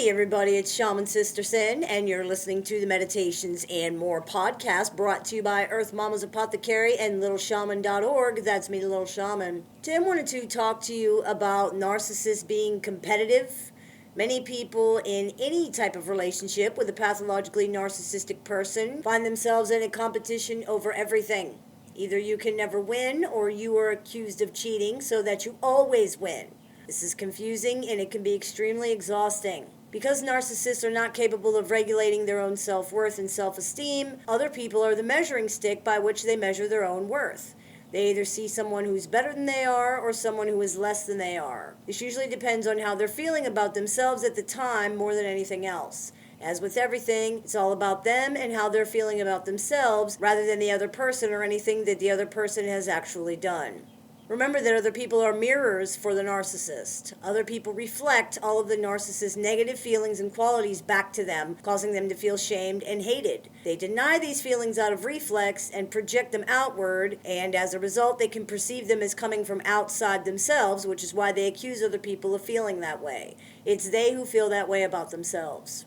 Hey everybody, it's Shaman Sister Sin, and you're listening to the Meditations and More podcast brought to you by Earth Mama's Apothecary and littleshaman.org. That's me, Little Shaman. Today I wanted to talk to you about narcissists being competitive. Many people in any type of relationship with a pathologically narcissistic person find themselves in a competition over everything. Either you can never win or you are accused of cheating so that you always win. This is confusing and it can be extremely exhausting. Because narcissists are not capable of regulating their own self-worth and self-esteem, other people are the measuring stick by which they measure their own worth. They either see someone who's better than they are or someone who is less than they are. This usually depends on how they're feeling about themselves at the time more than anything else. As with everything, it's all about them and how they're feeling about themselves rather than the other person or anything that the other person has actually done. Remember that other people are mirrors for the narcissist. Other people reflect all of the narcissist's negative feelings and qualities back to them, causing them to feel shamed and hated. They deny these feelings out of reflex and project them outward, and as a result, they can perceive them as coming from outside themselves, which is why they accuse other people of feeling that way. It's they who feel that way about themselves.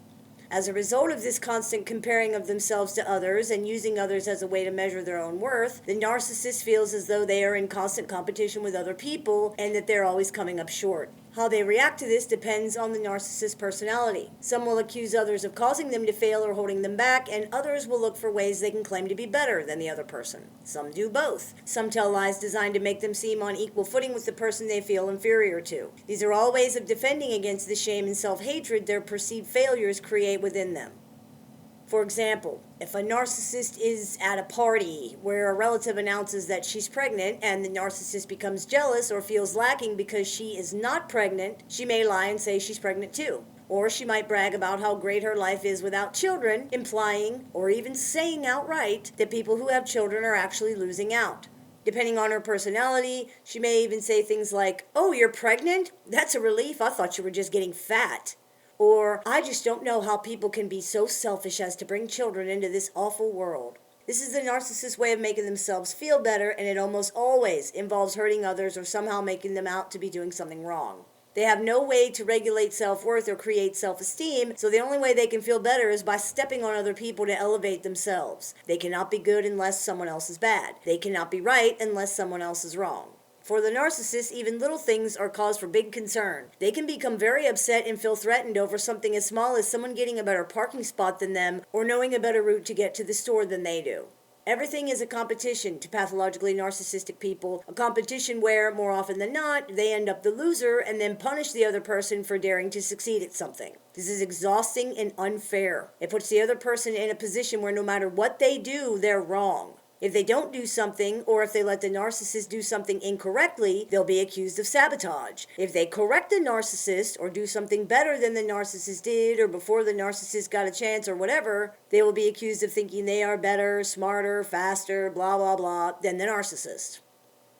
As a result of this constant comparing of themselves to others and using others as a way to measure their own worth, the narcissist feels as though they are in constant competition with other people and that they're always coming up short. How they react to this depends on the narcissist's personality. Some will accuse others of causing them to fail or holding them back, and others will look for ways they can claim to be better than the other person. Some do both. Some tell lies designed to make them seem on equal footing with the person they feel inferior to. These are all ways of defending against the shame and self-hatred their perceived failures create within them. For example, if a narcissist is at a party where a relative announces that she's pregnant and the narcissist becomes jealous or feels lacking because she is not pregnant, she may lie and say she's pregnant too. Or she might brag about how great her life is without children, implying or even saying outright that people who have children are actually losing out. Depending on her personality, she may even say things like, "Oh, you're pregnant? That's a relief. I thought you were just getting fat." Or, "I just don't know how people can be so selfish as to bring children into this awful world." This is the narcissist's way of making themselves feel better, and it almost always involves hurting others or somehow making them out to be doing something wrong. They have no way to regulate self-worth or create self-esteem, so the only way they can feel better is by stepping on other people to elevate themselves. They cannot be good unless someone else is bad. They cannot be right unless someone else is wrong. For the narcissist, even little things are cause for big concern. They can become very upset and feel threatened over something as small as someone getting a better parking spot than them or knowing a better route to get to the store than they do. Everything is a competition to pathologically narcissistic people, a competition where, more often than not, they end up the loser and then punish the other person for daring to succeed at something. This is exhausting and unfair. It puts the other person in a position where no matter what they do, they're wrong. If they don't do something, or if they let the narcissist do something incorrectly, they'll be accused of sabotage. If they correct the narcissist, or do something better than the narcissist did, or before the narcissist got a chance, or whatever, they will be accused of thinking they are better, smarter, faster, blah, blah, blah, than the narcissist.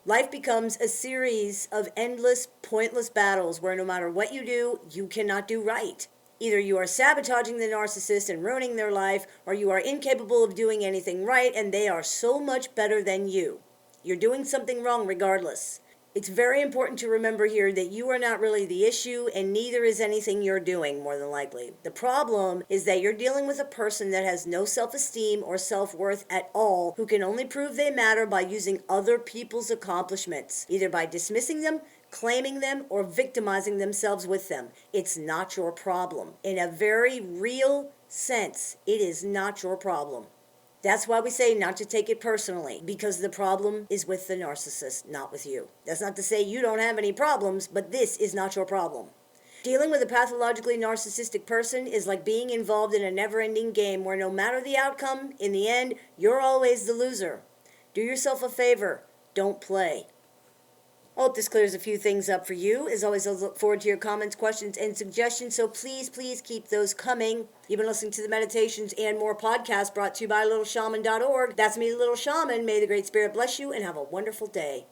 Life becomes a series of endless, pointless battles where no matter what you do, you cannot do right. Either you are sabotaging the narcissist and ruining their life, or you are incapable of doing anything right and they are so much better than you. You're doing something wrong regardless. It's very important to remember here that you are not really the issue and neither is anything you're doing, more than likely. The problem is that you're dealing with a person that has no self-esteem or self-worth at all, who can only prove they matter by using other people's accomplishments, either by dismissing them, claiming them, or victimizing themselves with them. It's not your problem. In a very real sense, it is not your problem. That's why we say not to take it personally, because the problem is with the narcissist, not with you. That's not to say you don't have any problems, but this is not your problem. Dealing with a pathologically narcissistic person is like being involved in a never-ending game where no matter the outcome, in the end, you're always the loser. Do yourself a favor. Don't play. I hope this clears a few things up for you. As always, I look forward to your comments, questions, and suggestions, so please keep those coming. You've been listening to the Meditations and More podcast brought to you by littleshaman.org. That's me, Little Shaman. May the Great Spirit bless you and have a wonderful day.